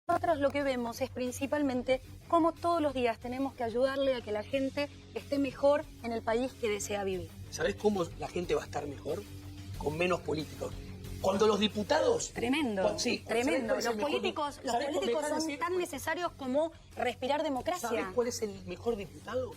nosotros lo que vemos es principalmente cómo todos los días tenemos que ayudarle a que la gente esté mejor en el país que desea vivir. ¿Sabés cómo la gente va a estar mejor? Con menos políticos. Cuando los diputados... Tremendo, sí, tremendo. Los políticos son tan necesarios como respirar democracia. ¿Sabés cuál es el mejor diputado?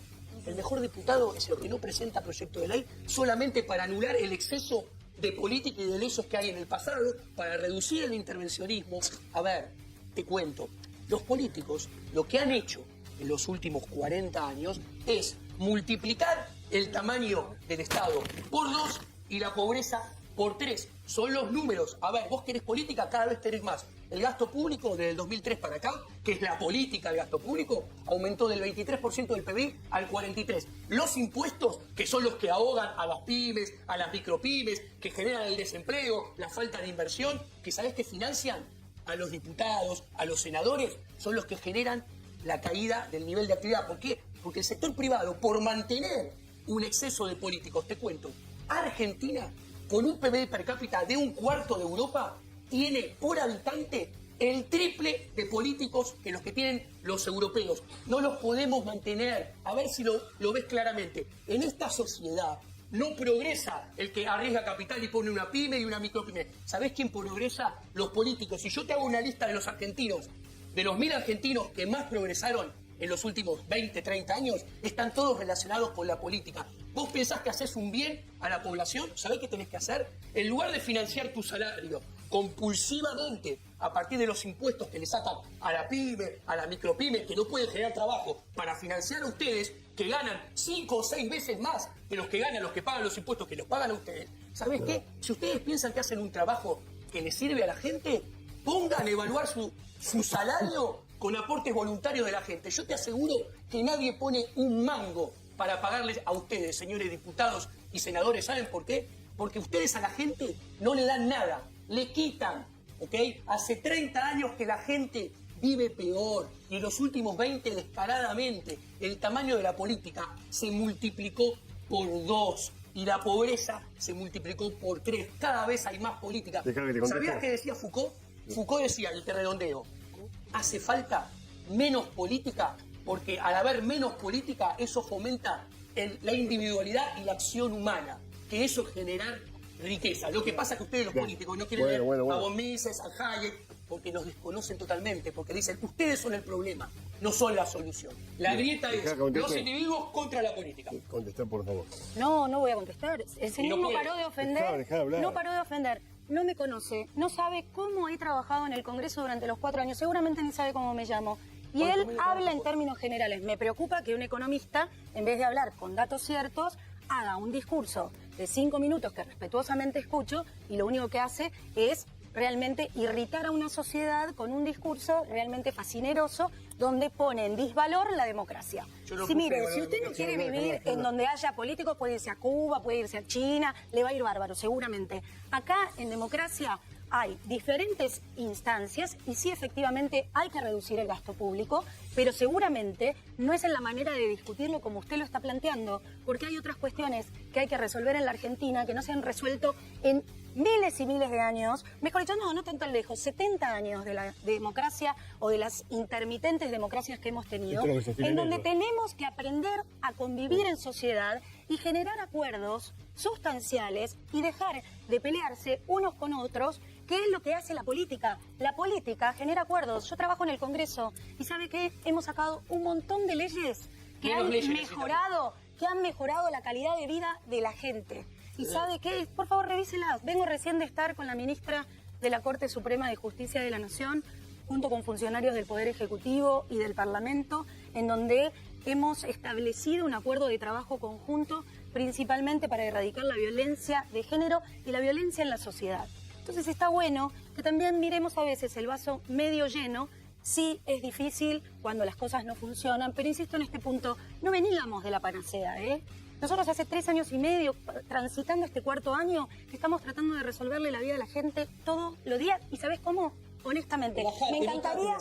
El mejor diputado es el que no presenta proyecto de ley solamente para anular el exceso de política y de leyes que hay en el pasado, para reducir el intervencionismo. A ver, te cuento, los políticos lo que han hecho en los últimos 40 años es multiplicar el tamaño del Estado por 2 y la pobreza por 3. Son los números. A ver, vos querés política, cada vez tenés más. El gasto público desde el 2003 para acá, que es la política del gasto público, aumentó del 23% del PBI al 43%. Los impuestos, que son los que ahogan a las pymes, a las micropymes, que generan el desempleo, la falta de inversión, que sabés que financian a los diputados, a los senadores, son los que generan la caída del nivel de actividad. ¿Por qué? Porque el sector privado, por mantener un exceso de políticos, te cuento, Argentina, con un PBI per cápita de 1/4 de Europa, tiene por habitante el triple de políticos que los que tienen los europeos. No los podemos mantener. A ver si lo ves claramente. En esta sociedad no progresa el que arriesga capital y pone una pyme y una micropyme. ¿Sabés quién progresa? Los políticos. Si yo te hago una lista de los argentinos, de los 1000 argentinos que más progresaron en los últimos 20, 30 años, están todos relacionados con la política. ¿Vos pensás que haces un bien a la población? ¿Sabés qué tenés que hacer? En lugar de financiar tu salario compulsivamente a partir de los impuestos que le sacan a la pyme, a la micropyme, que no pueden generar trabajo, para financiar a ustedes, que ganan 5 o 6 veces más de los que ganan los que pagan los impuestos que los pagan a ustedes. ¿Sabés qué? Si ustedes piensan que hacen un trabajo que les sirve a la gente, pongan a evaluar su salario con aportes voluntarios de la gente. Yo te aseguro que nadie pone un mango para pagarles a ustedes, señores diputados y senadores. ¿Saben por qué? Porque ustedes a la gente no le dan nada, le quitan, ¿ok? Hace 30 años que la gente vive peor y en los últimos 20 descaradamente el tamaño de la política se multiplicó por 2 y la pobreza se multiplicó por 3. Cada vez hay más política. ¿Sabías qué decía Foucault? Foucault decía, y te redondeo, hace falta menos política, porque al haber menos política, eso fomenta la individualidad y la acción humana, que eso es generar riqueza. Lo que pasa es que ustedes los políticos no quieren leer a von Mises, a Hayek, porque nos desconocen totalmente, porque dicen, ustedes son el problema, no son la solución. La grieta es los individuos contra la política. Contestar, por favor. No, no voy a contestar. El señor no paró de ofender. Dejá de hablar. No paró de ofender. No me conoce, no sabe cómo he trabajado en el Congreso durante los 4 años, seguramente ni sabe cómo me llamo. Y él habla en términos generales. Me preocupa que un economista, en vez de hablar con datos ciertos, haga un discurso de 5 minutos que respetuosamente escucho y lo único que hace es realmente irritar a una sociedad con un discurso realmente fascineroso donde pone en disvalor la democracia. Sí, mire, si usted no quiere vivir en donde haya políticos, puede irse a Cuba, puede irse a China, le va a ir bárbaro, seguramente. Acá, en democracia, hay diferentes instancias y sí, efectivamente, hay que reducir el gasto público, pero seguramente no es en la manera de discutirlo como usted lo está planteando, porque hay otras cuestiones que hay que resolver en la Argentina que no se han resuelto en miles y miles de años, mejor dicho, no tan lejos, 70 años de la democracia o de las intermitentes democracias que hemos tenido, en donde tenemos que aprender a convivir en sociedad y generar acuerdos sustanciales y dejar de pelearse unos con otros, que es lo que hace la política. La política genera acuerdos. Yo trabajo en el Congreso y ¿sabe qué? Hemos sacado un montón de leyes que han mejorado la calidad de vida de la gente. ¿Y sabe qué? Por favor, revíselas. Vengo recién de estar con la ministra de la Corte Suprema de Justicia de la Nación, junto con funcionarios del Poder Ejecutivo y del Parlamento, en donde hemos establecido un acuerdo de trabajo conjunto, principalmente para erradicar la violencia de género y la violencia en la sociedad. Entonces está bueno que también miremos a veces el vaso medio lleno. Sí, es difícil cuando las cosas no funcionan, pero insisto en este punto, no veníamos de la panacea, ¿eh? Nosotros hace 3 años y medio, transitando este 4.º año, que estamos tratando de resolverle la vida a la gente todos los días. ¿Y sabés cómo? Honestamente, me encantaría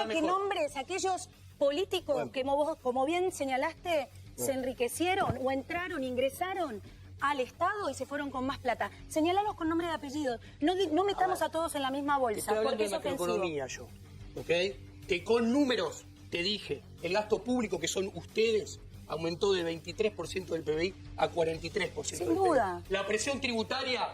que nombres aquellos políticos que vos, como bien señalaste, se enriquecieron o entraron, ingresaron al Estado y se fueron con más plata. Señalalos con nombre y apellido. No metamos a todos en la misma bolsa, porque es ofensivo. Economía, yo. ¿ok? Que con números, te dije, el gasto público, que son ustedes, aumentó de 23% del PBI a 43% Sin del duda. PBI. La presión tributaria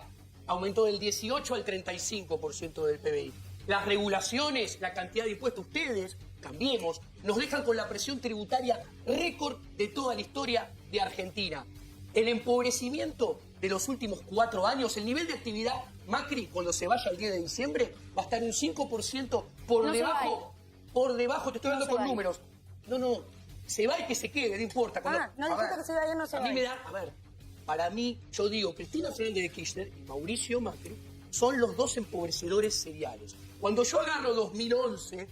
aumentó del 18 al 35% del PBI. Las regulaciones, la cantidad de impuestos, ustedes, Cambiemos, nos dejan con la presión tributaria récord de toda la historia de Argentina. El empobrecimiento de los últimos 4 años, el nivel de actividad Macri, cuando se vaya el 10 de diciembre, va a estar un 5% por debajo, te estoy hablando con números. No, se va y que se quede, no importa. No dijiste que se vaya, no se va. A mí me da, para mí, yo digo, Cristina Fernández de Kirchner y Mauricio Macri son los dos empobrecedores seriales. Cuando yo agarro 2011,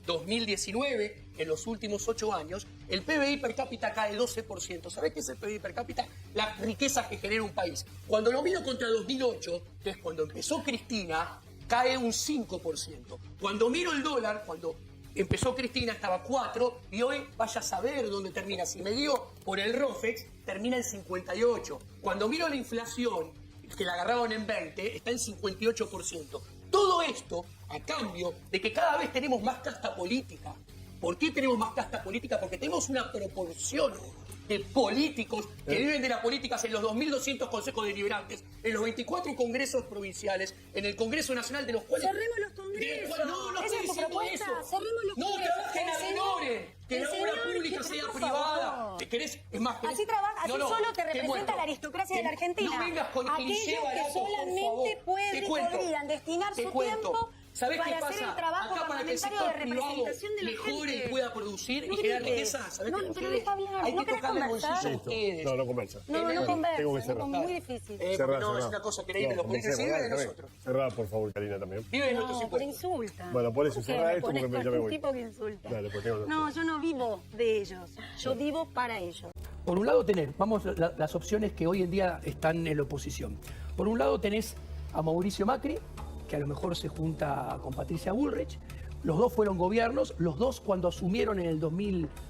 2019, en los últimos 8 años, el PBI per cápita cae 12%. ¿Sabés qué es el PBI per cápita? La riqueza que genera un país. Cuando lo miro contra 2008, que es cuando empezó Cristina, cae un 5%. Cuando miro el dólar, cuando empezó Cristina estaba 4 y hoy vaya a saber dónde termina. Si me dio por el ROFEX, termina en 58. Cuando miro la inflación, que la agarraron en 20, está en 58%. Todo esto a cambio de que cada vez tenemos más casta política. ¿Por qué tenemos más casta política? Porque tenemos una proporción de políticos que viven de la política en los 2.200 consejos deliberantes, en los 24 congresos provinciales, en el Congreso Nacional, de los cuales... ¡Cerremos los congresos! No ¿Esa estoy es tu diciendo propuesta? eso. ¡Cerremos los No congresos! trabajen a menores, que la obra pública sea privada. ¿Te querés? Es más, Así trabaja, así solo te representa la aristocracia de la Argentina. No vengas con cliché Aquellos barato, que solamente por favor. podrían destinar su tiempo ¿sabés qué para pasa? hacer el trabajo Acá para que el parlamentario de sector privado representación de la mejore gente. y pueda producir No y generar grites. riqueza. ¿Sabés No, qué pero sucede? deja hablar. Hay ¿No que querés tocarle el conversar? bolsillo a ustedes. No conversa. No Tengo que conversa, cerrar. es muy difícil. No, es una cosa que nadie me lo puede decir de nosotros. Cerrá, por favor, Karina, también. Vive de nuestros No, por impuestos. insulta. Bueno, por eso, ¿Por qué cerrá me esto porque pones ya me un voy. tipo que insulta? Dale, pues tengo que- No, yo no vivo de ellos. Yo vivo para ellos. Por un lado vamos las opciones que hoy en día están en la oposición. Por un lado tenés a Mauricio Macri, que a lo mejor se junta con Patricia Bullrich. Los dos fueron gobiernos, los dos cuando asumieron en el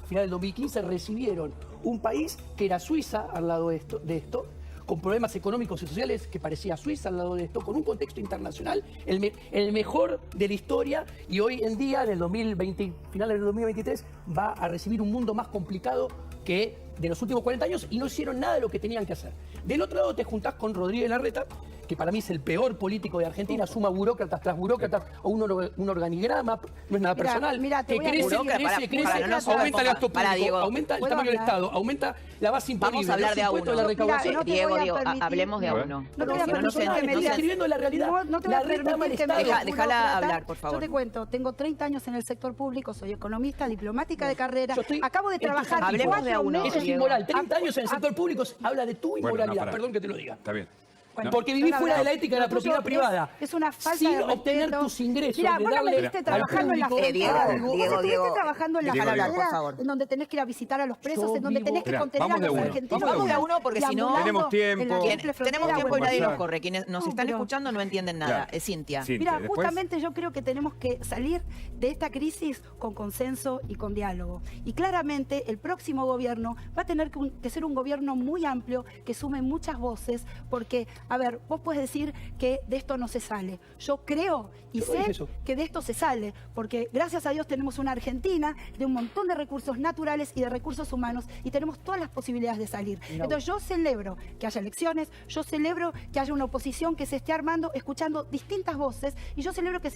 final del 2015 recibieron un país que era Suiza al lado de esto, con problemas económicos y sociales que parecía Suiza al lado de esto, con un contexto internacional, el mejor de la historia, y hoy en día, en el 2020, final del 2023, va a recibir un mundo más complicado que de los últimos 40 años y no hicieron nada de lo que tenían que hacer. Del otro lado te juntás con Rodríguez Larreta, que para mí es el peor político de Argentina, suma burócratas tras burócratas, o un organigrama, no es nada personal, te que voy a crece, decir- crece, aumenta el gasto público, Diego. aumenta el ¿Puedo tamaño del hablar? Estado, aumenta la base imponible, Vamos a hablar los de a impuestos uno. de la recaudación. Mira, no te Diego, voy a Diego, permitir. hablemos de a uno. No te voy a Si no, no permitir se que me Estoy digas. escribiendo la realidad. No te voy a Larreta ama el permitir que me Estado. digas Déjala burócrata. hablar, por favor. Yo te cuento, tengo 30 años en el sector público, soy economista, diplomática de carrera. Yo estoy Acabo de en tus trabajar Hablemos 4 de a uno, meses. Eso es Diego. inmoral. 30 años en el sector público habla de tu inmoralidad, pará. perdón que te lo diga. Está bien. Bueno, Porque vivís son fuera de la hablados. ética de la Lo tuyo propiedad privada. Es una falta sin de obtener respeto. tus ingresos. Mira, de vos no me darle viste al trabajando en la público Diego, algo. Vos Diego, estuviste trabajando en la Diego, frontera, por favor. en donde tenés que ir a visitar a los presos, Yo en donde vivo- tenés que Mirá, contener a vamos de los uno, argentinos. vamos de a uno, porque si no- deambulando Tenemos tiempo. en la Tenemos triple frontera. tiempo y Bueno, nadie nos conversar. corre. Quienes nos No, están pero- escuchando no entienden nada. Claro. Cintia. Sí. Mira, Después- justamente yo creo que tenemos que salir de esta crisis con consenso y con diálogo. Y claramente el próximo gobierno va a tener que ser un gobierno muy amplio, que sume muchas voces, porque, a ver, vos puedes decir que de esto no se sale. Yo creo y Yo dije sé eso. que de esto se sale, porque gracias a Dios tenemos una Argentina de un montón de recursos naturales y de recursos humanos y tenemos todas las posibilidades de salir. Entonces yo celebro que haya elecciones, yo celebro que haya una oposición que se esté armando, escuchando distintas voces, y yo celebro que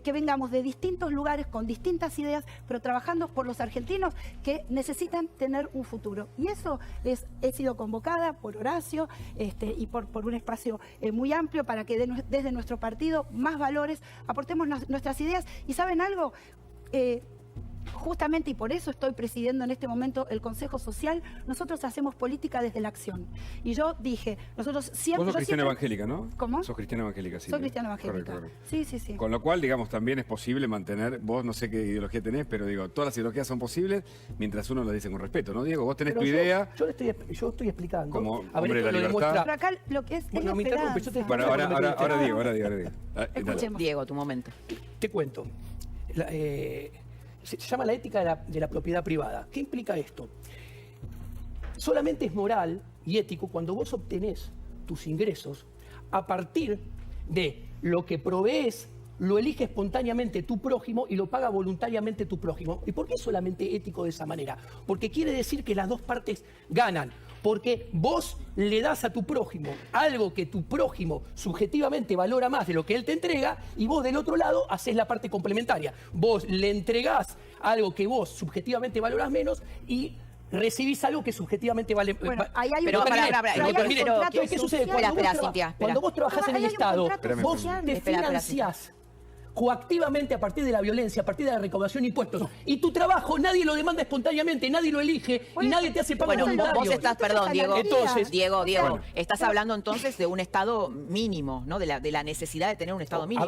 que vengamos de distintos lugares con distintas ideas, pero trabajando por los argentinos que necesitan tener un futuro. Y eso he sido convocada por Horacio y por un espacio muy amplio para que desde nuestro partido más valores, aportemos nuestras ideas. ¿Y saben algo? Justamente, y por eso estoy presidiendo en este momento el Consejo Social, nosotros hacemos política desde la acción. Y yo dije, nosotros siempre... Vos sos yo cristiana siempre- evangélica, ¿no? ¿Cómo? Sos cristiana evangélica, sí. Soy cristiana evangélica. Correcto. Sí, sí, sí. Con lo cual, digamos, también es posible mantener, vos no sé qué ideología tenés, pero digo, todas las ideologías son posibles mientras uno lo dice con respeto, ¿no, Diego? Vos tenés Pero tu idea. Yo estoy explicando. Como A ver, hombre de esto la lo libertad. demuestra- Pero acá lo que es Bueno, la me interrumpe, yo te esperanza. Bueno, ahora Diego. Dale. Escuchemos. Diego, tu momento. Te cuento. Se llama la ética de la propiedad privada. ¿Qué implica esto? Solamente es moral y ético cuando vos obtenés tus ingresos a partir de lo que provees lo elige espontáneamente tu prójimo y lo paga voluntariamente tu prójimo. ¿Y por qué es solamente ético de esa manera? Porque quiere decir que las dos partes ganan. Porque vos le das a tu prójimo algo que tu prójimo subjetivamente valora más de lo que él te entrega y vos del otro lado haces la parte complementaria. Vos le entregás algo que vos subjetivamente valorás menos y recibís algo que subjetivamente vale... Bueno, ahí hay Pero, un pará, contrato- pará, pero ahí hay un mire, contrato ¿qué sucede? social. Espera, Cintia, Cuando vos trabajás en Ahí el hay un Estado, contrato vos social. te Espera, financiás coactivamente a partir de la violencia, a partir de la recaudación de impuestos. Y tu trabajo nadie lo demanda espontáneamente, nadie lo elige y nadie te hace pago Bueno, voluntario. vos estás, perdón, Diego. Entonces, Diego, bueno, estás hablando entonces de un Estado mínimo, ¿no? De la necesidad de tener un Estado mínimo.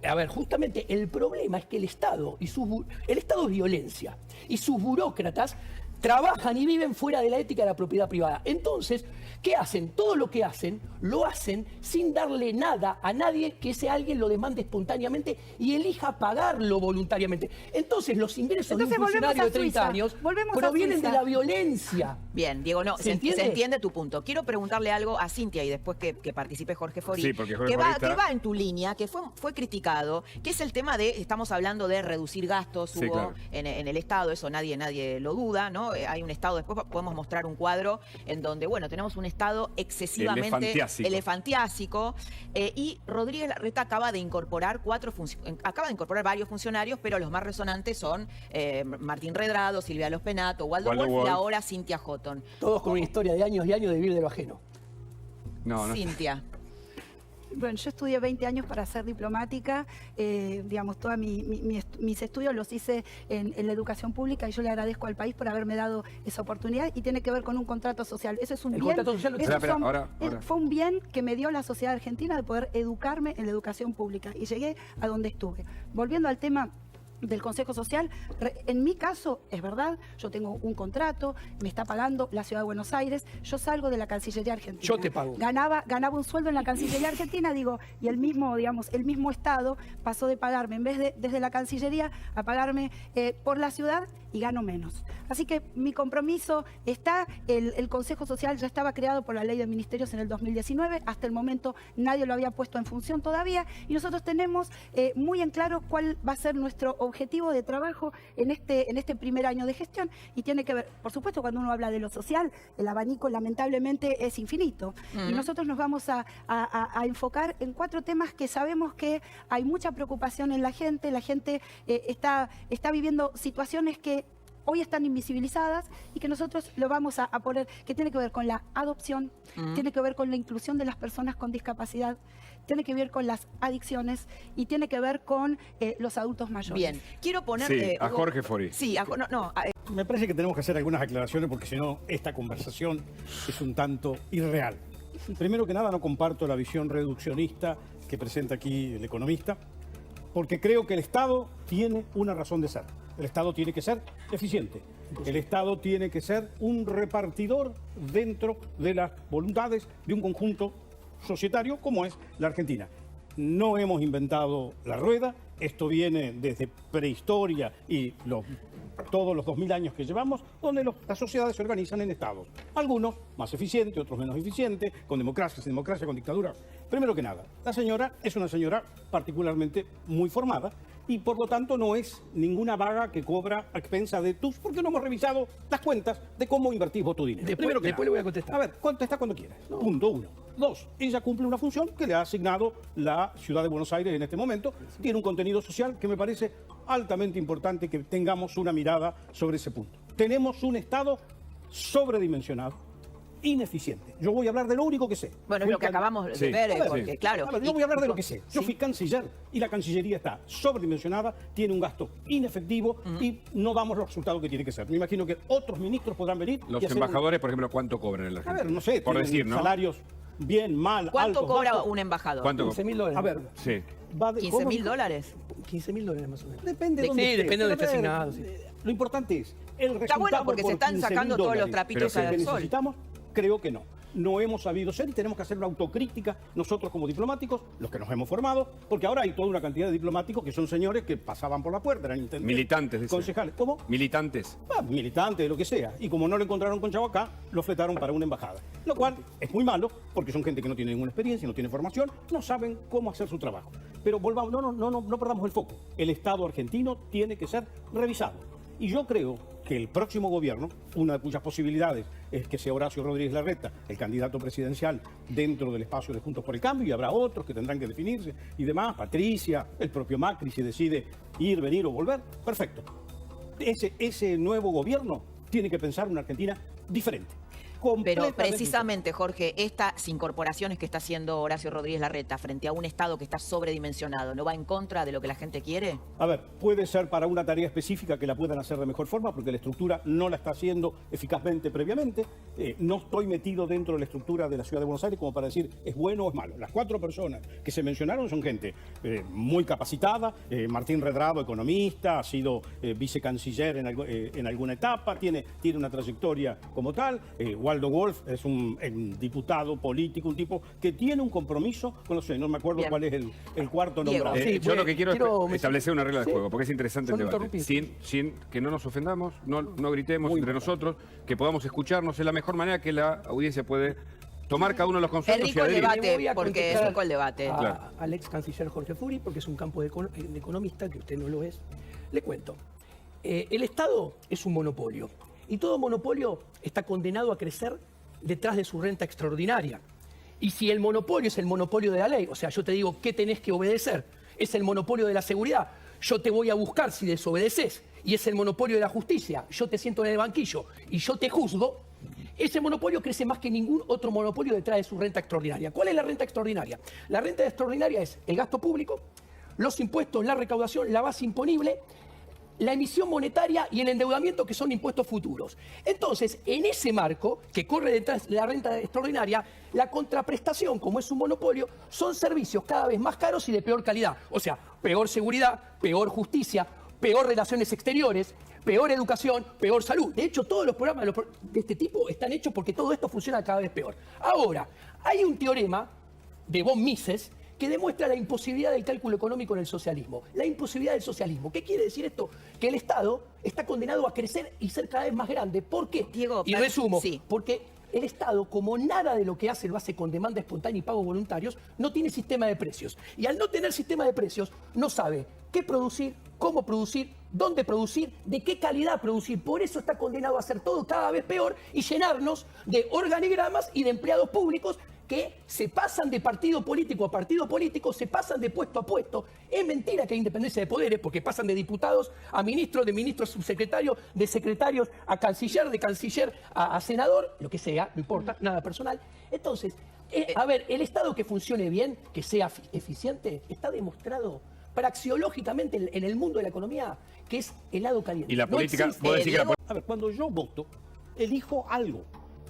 A ver, justamente el problema es que el Estado el Estado es violencia y sus burócratas trabajan y viven fuera de la ética de la propiedad privada. Entonces, ¿qué hacen? Todo lo que hacen, lo hacen sin darle nada a nadie que ese alguien lo demande espontáneamente y elija pagarlo voluntariamente. Entonces, los ingresos de un Entonces, volvemos funcionario a de 30 Suiza. años Volvemos a provienen de Suiza. la violencia. Bien, Diego, no, ¿Se se entiende? entiende tu punto. Quiero preguntarle algo a Cintia y después que participe Jorge Fori. Sí, porque Jorge que Fori va, está- que va en tu línea, que fue criticado, que es el tema de, estamos hablando de reducir gastos, Sí, Hugo, claro. en el Estado, eso nadie lo duda, ¿no? Hay un Estado, después podemos mostrar un cuadro en donde, bueno, tenemos un Estado excesivamente elefantiásico, y Rodríguez Larreta acaba de incorporar varios funcionarios, pero los más resonantes son Martín Redrado, Silvia Los Penato, Waldo Waldo Wolf y Wolf. ahora Cintia Houghton. Todos con una historia de años y años de vivir de lo ajeno. No, no. Cintia. Bueno, yo estudié 20 años para ser diplomática, digamos, todos mis estudios los hice en la educación pública y yo le agradezco al país por haberme dado esa oportunidad y tiene que ver con un contrato social. Eso es un El bien. contrato social lo Esos Espera, son- ahora. Fue un bien que me dio la sociedad argentina de poder educarme en la educación pública y llegué a donde estuve. Volviendo al tema del Consejo Social, en mi caso, es verdad, yo tengo un contrato, me está pagando la Ciudad de Buenos Aires, yo salgo de la Cancillería Argentina. Yo te pago. Ganaba un sueldo en la Cancillería Argentina, digo, y el mismo Estado pasó de pagarme, en vez de desde la Cancillería, a pagarme por la ciudad y gano menos. Así que mi compromiso está, el Consejo Social ya estaba creado por la Ley de Ministerios en el 2019, hasta el momento nadie lo había puesto en función todavía, y nosotros tenemos muy en claro cuál va a ser nuestro objetivo de trabajo en este primer año de gestión, y tiene que ver, por supuesto, cuando uno habla de lo social, el abanico lamentablemente es infinito, y nosotros nos vamos a enfocar en 4 temas que sabemos que hay mucha preocupación en la gente está viviendo situaciones que hoy están invisibilizadas y que nosotros lo vamos a poner, que tiene que ver con la adopción, tiene que ver con la inclusión de las personas con discapacidad, tiene que ver con las adicciones y tiene que ver con los adultos mayores. Bien, quiero poner... Sí, a Hugo- Jorge Fori. Sí, Me parece que tenemos que hacer algunas aclaraciones porque si no, esta conversación es un tanto irreal. Primero que nada, no comparto la visión reduccionista que presenta aquí el economista, porque creo que el Estado tiene una razón de ser. El Estado tiene que ser eficiente. El Estado tiene que ser un repartidor dentro de las voluntades de un conjunto societario como es la Argentina. No hemos inventado la rueda, esto viene desde prehistoria y todos los 2000 años que llevamos, donde las sociedades se organizan en estados. Algunos más eficientes, otros menos eficientes, con democracia, sin democracia, con dictadura. Primero que nada, la señora es una señora particularmente muy formada y por lo tanto no es ninguna vaga que cobra a expensa de tus, porque no hemos revisado las cuentas de cómo invertís vos tu dinero. Después que le nada. voy a contestar. A ver, contesta cuando quieras. Punto 1. 2, ella cumple una función que le ha asignado la Ciudad de Buenos Aires en este momento. Tiene un contenido social que me parece altamente importante que tengamos una mirada sobre ese punto. Tenemos un Estado sobredimensionado, ineficiente. Yo voy a hablar de lo único que sé. bueno, es lo que acabamos de Sí, ver, a ver, porque, sí. claro... A ver, yo voy a hablar de lo que sé. Yo fui canciller y la Cancillería está sobredimensionada, tiene un gasto inefectivo y no damos los resultados que tiene que ser. Me imagino que otros ministros podrán venir Los y hacer un- embajadores, por ejemplo, ¿cuánto cobran en la A Argentina? ver, no sé, Por tienen decir, ¿no? salarios bien, mal, ¿Cuánto altos, cobra bajos. un embajador? ¿Cuánto? $15.000. A ver, Sí. va de- ¿cómo? $15.000. $15.000 más o menos. Depende de Sí, dónde esté. depende de dónde esté Pero, a ver, asignado, sí. Lo importante es el resultado. Está bueno porque por se están sacando $15.000 todos los trapitos que al sol. necesitamos, creo que no. no hemos sabido ser y tenemos que hacer una autocrítica nosotros como diplomáticos, los que nos hemos formado, porque ahora hay toda una cantidad de diplomáticos que son señores que pasaban por la puerta, eran intendentes, militantes, dice. concejales. ¿Cómo? Militantes. Militantes, lo que sea. Y como no lo encontraron con Chavo acá, lo fletaron para una embajada. Lo cual es muy malo, porque son gente que no tiene ninguna experiencia, no tiene formación, no saben cómo hacer su trabajo. Pero volvamos, no perdamos el foco. El Estado argentino tiene que ser revisado. Y yo creo que el próximo gobierno, una de cuyas posibilidades es que sea Horacio Rodríguez Larreta el candidato presidencial dentro del espacio de Juntos por el Cambio, y habrá otros que tendrán que definirse y demás, Patricia, el propio Macri, si decide ir, venir o volver, perfecto. Ese nuevo gobierno tiene que pensar una Argentina diferente. Pero precisamente, Jorge, estas incorporaciones que está haciendo Horacio Rodríguez Larreta frente a un Estado que está sobredimensionado, ¿no va en contra de lo que la gente quiere? A ver, puede ser para una tarea específica que la puedan hacer de mejor forma, porque la estructura no la está haciendo eficazmente previamente. No estoy metido dentro de la estructura de la Ciudad de Buenos Aires como para decir es bueno o es malo. Las 4 personas que se mencionaron son gente muy capacitada. Martín Redrado, economista, ha sido vicecanciller en alguna etapa, tiene una trayectoria como tal. Waldo Wolf es un diputado político, un tipo que tiene un compromiso con los... No me acuerdo cuál es el cuarto nombrado. Yo lo que quiero es establecer una regla de juego, porque es interesante el debate. Sin que no nos ofendamos, no gritemos entre nosotros, que podamos escucharnos de la mejor manera que la audiencia puede tomar cada uno de los conceptos. Es rico el debate, porque es rico el debate. Al ex canciller Jorge Furi, porque es un campo de economista, que usted no lo es. Le cuento. El Estado es un monopolio. Y todo monopolio está condenado a crecer detrás de su renta extraordinaria. Y si el monopolio es el monopolio de la ley, o sea, yo te digo qué tenés que obedecer, es el monopolio de la seguridad, yo te voy a buscar si desobedeces, y es el monopolio de la justicia, yo te siento en el banquillo y yo te juzgo, ese monopolio crece más que ningún otro monopolio detrás de su renta extraordinaria. ¿Cuál es la renta extraordinaria? La renta extraordinaria es el gasto público, los impuestos, la recaudación, la base imponible, la emisión monetaria y el endeudamiento, que son impuestos futuros. Entonces, en ese marco, que corre detrás de la renta extraordinaria, la contraprestación, como es un monopolio, son servicios cada vez más caros y de peor calidad. O sea, peor seguridad, peor justicia, peor relaciones exteriores, peor educación, peor salud. De hecho, todos los programas de este tipo están hechos porque todo esto funciona cada vez peor. Ahora, hay un teorema de von Mises que demuestra la imposibilidad del cálculo económico en el socialismo. La imposibilidad del socialismo. ¿Qué quiere decir esto? Que el Estado está condenado a crecer y ser cada vez más grande. ¿Por qué? Diego, y resumo, porque el Estado, como nada de lo que hace lo hace con demanda espontánea y pagos voluntarios, no tiene sistema de precios. Y al no tener sistema de precios, no sabe qué producir, cómo producir, dónde producir, de qué calidad producir. Por eso está condenado a hacer todo cada vez peor y llenarnos de organigramas y de empleados públicos que se pasan de partido político a partido político, se pasan de puesto a puesto. Es mentira que hay independencia de poderes, porque pasan de diputados a ministros, de ministros a subsecretarios, de secretarios a canciller, de canciller a senador, lo que sea, no importa, nada personal. Entonces, a ver, el Estado que funcione bien, que sea eficiente, está demostrado praxeológicamente en el mundo de la economía que es helado caliente. Y la política, ¿puedo decir que A ver, cuando yo voto, elijo algo.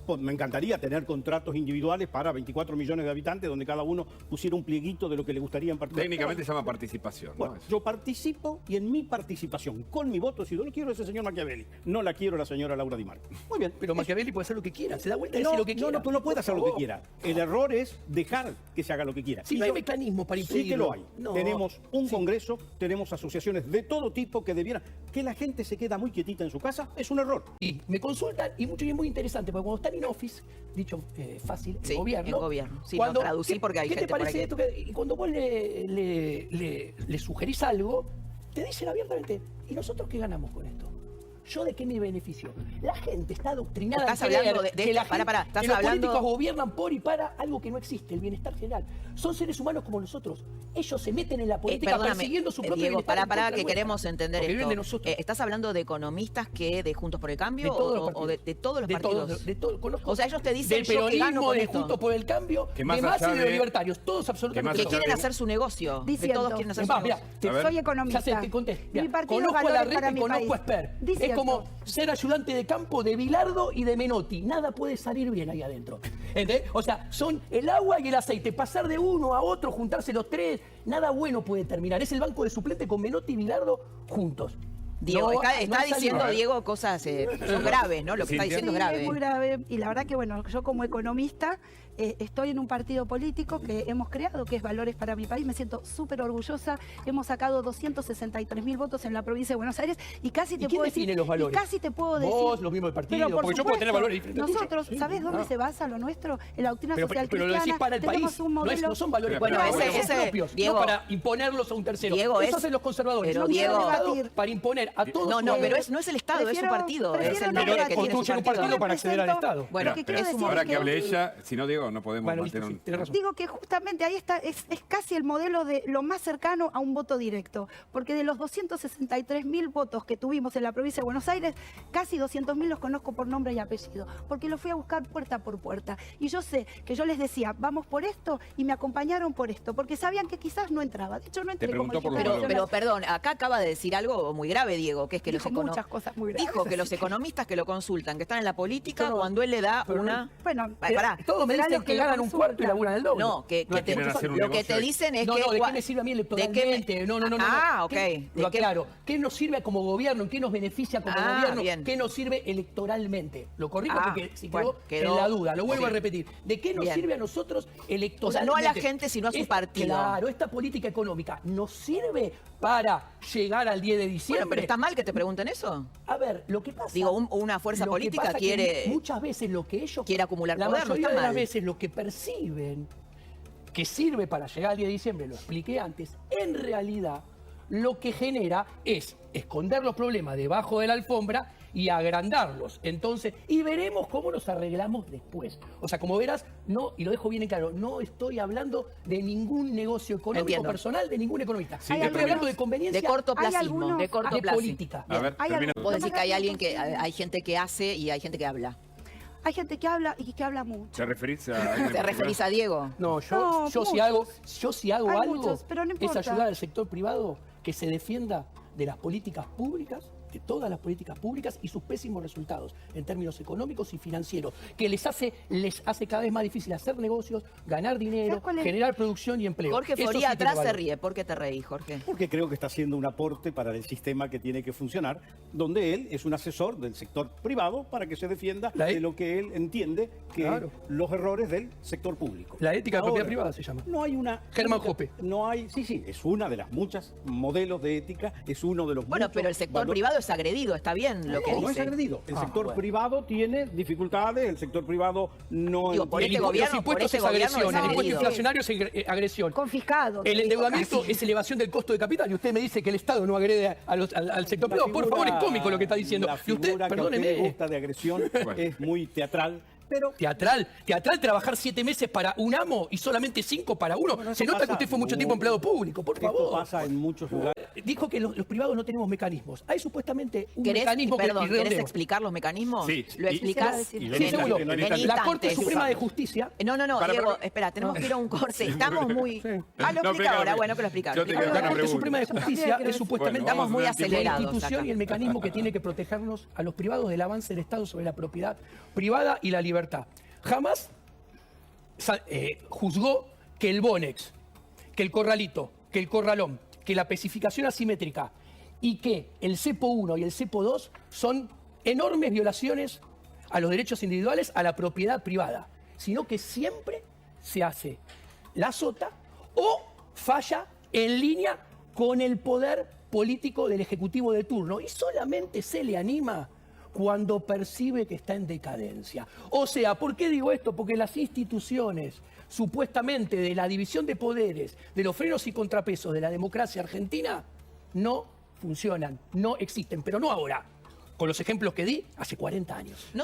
Pues me encantaría tener contratos individuales para 24 millones de habitantes donde cada uno pusiera un plieguito de lo que le gustaría en particular. técnicamente se llama participación, ¿no? Bueno, yo participo y en mi participación, con mi voto, si yo lo quiero a ese señor Machiavelli, no la quiero a la señora Laura Di Marco. Muy bien. Pero Machiavelli puede hacer lo que quiera, se da vuelta y No, dice lo que quiera. no, tú no puedes hacer lo que quiera. El error es dejar que se haga lo que quiera. Sí, no hay mecanismo para impedirlo. Sí que lo hay. No. Tenemos un congreso, tenemos asociaciones de todo tipo que debieran... Que la gente se queda muy quietita en su casa es un error. Y me consultan, y mucho y es muy interesante, porque cuando están en office, dicho fácil, en gobierno. Sí, no traducí porque hay gente por ahí. ¿Qué te parece esto? Y cuando vos le sugerís algo, te dicen abiertamente, ¿y nosotros qué ganamos con esto? ¿Yo de qué me beneficio? La gente está adoctrinada Estás hablando de que los políticos gobiernan por y para algo que no existe, el bienestar general. Son seres humanos como nosotros. Ellos se meten en la política persiguiendo su propio Diego, bienestar. para que queremos entender esto. De ¿Estás hablando de economistas que de Juntos por el Cambio o de todos los partidos? De todos, conozco. O sea, ellos te dicen del yo que gano peronismo, con de esto. Juntos por el Cambio, de Massa y de los libertarios. Todos absolutamente. Que quieren hacer su negocio. Diciendo, todos quieren hacer su negocio. Soy economista. Ya sé, te conté. Mi partido Conozco a la valores para red y mi conozco país. a Esper. Es Diciendo. como ser ayudante de campo de Bilardo y de Menotti. Nada puede salir bien ahí adentro. ¿Entendés? O sea, son el agua y el aceite. Pasar de uno a otro, juntarse los tres, nada bueno puede terminar. Es el banco de suplente con Menotti y Bilardo juntos. Diego, No, está no diciendo, salió. Diego, cosas son graves, ¿no? Lo que está diciendo es grave. Es muy grave. Y la verdad que, bueno, yo como economista estoy en un partido político que hemos creado, que es Valores para mi País. Me siento súper orgullosa. Hemos sacado 263.000 votos en la provincia de Buenos Aires y casi te ¿Y quién puedo decir... define los valores? Y casi te puedo decir... Vos, los mismos del partido, Pero, por porque yo puedo supuesto, tener valores diferentes a tuyos. nosotros, Sí. ¿sabés dónde se basa lo nuestro? En la doctrina social Pero lo cristiana. decís para el Tenemos país, un modelo... no son valores Bueno, para ese- son propios, Diego, no para imponerlos a un tercero. Diego, Eso hacen los conservadores. pero no tienen Diego- Estado para imponer a todos. No, pero no es el Estado, es su partido. Es el nombre que tiene su construyen un partido para acceder al Estado. Bueno, Lo que quiero decir ahora es que hable ella, si no, Diego, no podemos Bueno, mantener listo, un... sí, tenés razón. Digo que justamente ahí está, es casi el modelo de lo más cercano a un voto directo, porque de los 263.000 votos que tuvimos en la provincia de Buenos Aires, casi 200.000 los conozco por nombre y apellido, porque los fui a buscar puerta por puerta. Y yo sé que yo les decía, vamos por esto, y me acompañaron por esto, porque sabían que quizás no entraba. De hecho, no entré como preguntó por los dije, valores. Pero perdón, acá acaba de decir algo muy grave, Diego, que es que Dijo los muchas cosas muy graves. Dijo que los economistas que lo consultan, que están en la política, Pero- cuando él le da pero- una... Bueno, Pará. Todos me será dicen lo que lo ganan un cuarto y laburan el doble. No, que No te- quieren hacer un lo que negocio te ahí. dicen es No, que... no, ¿de qué me sirve a mí electoralmente? No. Ah, ok. Lo aclaro. ¿Qué nos sirve como gobierno? ¿Qué nos beneficia como Ah, gobierno? bien. ¿Qué nos sirve electoralmente? Lo corrijo Ah, porque si bueno, quedó en la duda. Lo vuelvo sí. a repetir. ¿De qué nos Bien. sirve a nosotros electoralmente? O sea, no a la gente, sino a su partido. Claro, esta política económica nos sirve para llegar al 10 de diciembre. Bueno, pero está mal que te pregunten eso. A ver, lo que pasa... Digo, una fuerza lo que política pasa que quiere... muchas veces lo que ellos... quiere acumular la poder, no mayoría está de las mal. veces lo que perciben que sirve para llegar al 10 de diciembre, lo expliqué antes, en realidad lo que genera es esconder los problemas debajo de la alfombra y agrandarlos. Entonces, y veremos cómo nos arreglamos después. O sea, como verás, no, y lo dejo bien en claro, no estoy hablando de ningún negocio económico Entiendo. personal de ningún ecornomista. Sí, Estoy hablando de conveniencia De cortoplacismo, algunos- de de cortoplacismo. política. A ver, Hay termina. algo- Vos decís que hay alguien que... Hay gente que hace y hay gente que habla. hay gente que habla y que habla mucho. ¿Te referís a...? ¿Te referís a Diego? No, No, yo si hago Hay algo muchos, pero no es importa. ayudar al sector privado que se defienda de las políticas públicas, de todas las políticas públicas y sus pésimos resultados en términos económicos y financieros, que les hace cada vez más difícil hacer negocios, ganar dinero, ¿Sabes cuál es? generar producción y empleo. Jorge Eso Foría sí tiene atrás se valor. ríe. ¿Por qué te reís, Jorge? Porque creo que está haciendo un aporte para el sistema que tiene que funcionar, donde él es un asesor del sector privado para que se defienda de lo que él entiende que Claro. los errores del sector público. La ética de Ahora, propiedad privada se llama. No hay una... Germán Hoppe. No hay... Sí, es una de las muchas modelos de ética, es uno de los Bueno, muchos pero el sector valores- privado es agredido, está bien lo que No, no es dice. agredido. El sector bueno. privado tiene dificultades, el sector privado no... Digo, por entiende- este gobierno- Los impuestos por este es gobierno agresión, es el impuesto agredido. inflacionario es agresión. Confiscado. El endeudamiento es elevación del costo de capital y usted me dice que el Estado no agrede al sector La privado. Por favor, es figura- cómico lo que está diciendo. La Y usted, figura que a usted le perdóneme, gusta de agresión es muy teatral, pero... teatral trabajar 7 meses para un amo y solamente 5 para uno. Bueno, Se eso nota que pasa. usted fue mucho tiempo empleado público, por Esto favor. pasa en muchos lugares. Dijo que los privados no tenemos mecanismos. Hay supuestamente un ¿Querés, mecanismo perdón, que... y ¿querés redondeo. explicar los mecanismos? Sí. ¿Lo explicás? y Sí, Lenita, seguro. que no En necesita- La Corte instantes. Suprema de Justicia... No, Para, Diego, espera, tenemos que ir a un corte. Estamos muy... Ah, lo No, explica explica, ahora, bueno, que lo explica. yo te explica. quiero La una Corte pregunta. Suprema de Justicia es supuestamente Bueno, Estamos muy vamos a ver, acelerados la institución acá. y el mecanismo que tiene que protegernos a los privados del avance del Estado sobre la propiedad privada y la libertad. Jamás juzgó que el Bonex, que el Corralito, que el Corralón, que la especificación asimétrica y que el cepo 1 y el cepo 2 son enormes violaciones a los derechos individuales, a la propiedad privada, sino que siempre se hace la sota o falla en línea con el poder político del Ejecutivo de turno y solamente se le anima cuando percibe que está en decadencia. O sea, ¿por qué digo esto? Porque las instituciones supuestamente de la división de poderes, de los frenos y contrapesos de la democracia argentina, no funcionan, no existen, pero no ahora. Con los ejemplos que di, hace 40 años. No